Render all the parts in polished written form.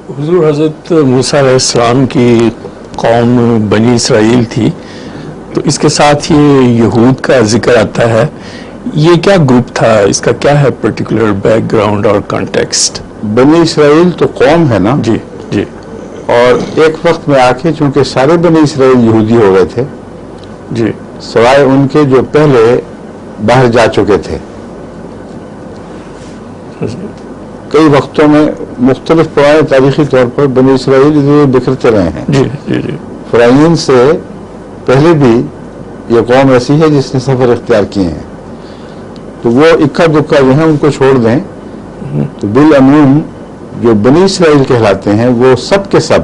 حضور حضرت موسیٰ علیہ السلام کی قوم بنی اسرائیل تھی، تو اس کے ساتھ یہ یہود کا ذکر آتا ہے. یہ کیا گروپ تھا؟ اس کا کیا ہے پرٹیکولر بیک گراؤنڈ اور کانٹیکسٹ؟ بنی اسرائیل تو قوم ہے نا جی جی. اور ایک وقت میں آ کے چونکہ سارے بنی اسرائیل یہودی ہو گئے تھے جی سوائے ان کے جو پہلے باہر جا چکے تھے. کئی وقتوں میں مختلف پرانے تاریخی طور پر بنی اسرائیل ادھر بکھرتے رہے ہیں. جی جی جی. فرعون سے پہلے بھی یہ قوم ایسی ہے جس نے سفر اختیار کیے ہیں، تو وہ اکا دکا جو ہیں ان کو چھوڑ دیں تو بالعموم جو بنی اسرائیل کہلاتے ہیں وہ سب کے سب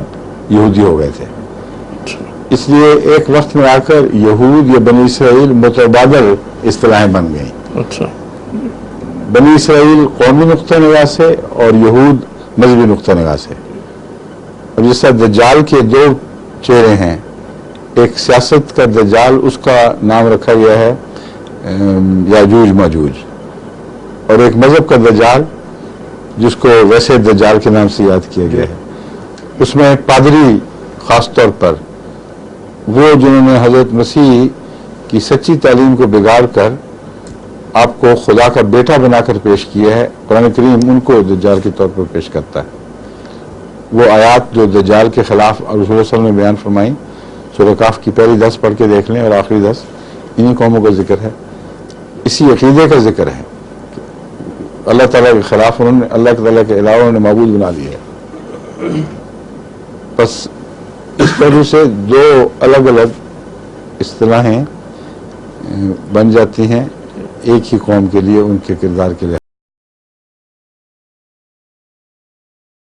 یہودی ہو گئے تھے. اس لیے ایک وقت میں آ کر یہود یا بنی اسرائیل متبادل اصطلاحیں بن گئیں. اچھا. بنی اسرائیل قومی نقطہ نگاہ سے اور یہود مذہبی نقطہ نگاہ سے. اب جس طرح دجال کے دو چہرے ہیں، ایک سیاست کا دجال اس کا نام رکھا گیا ہے یاجوج ماجوج، اور ایک مذہب کا دجال جس کو ویسے دجال کے نام سے یاد کیا گیا ہے. اس میں پادری خاص طور پر وہ جنہوں نے حضرت مسیح کی سچی تعلیم کو بگاڑ کر آپ کو خدا کا بیٹا بنا کر پیش کیا ہے، قرآن کریم ان کو دجال کے طور پر پیش کرتا ہے. وہ آیات جو دجال کے خلاف رسول اللہ صلی اللہ علیہ وسلم نے بیان فرمائی، سورہ کاف کی پہلی 10 پڑھ کے دیکھ لیں اور آخری 10 انہی قوموں کا ذکر ہے. اسی عقیدے کا ذکر ہے. اللہ تعالیٰ کے خلاف انہوں نے اللہ تعالیٰ کے علاوہ انہوں نے معبود بنا لیا ہے. بس اس پہلو سے دو الگ الگ اصطلاحیں بن جاتی ہیں ایک ہی قوم کے لیے ان کے کردار کے لیے.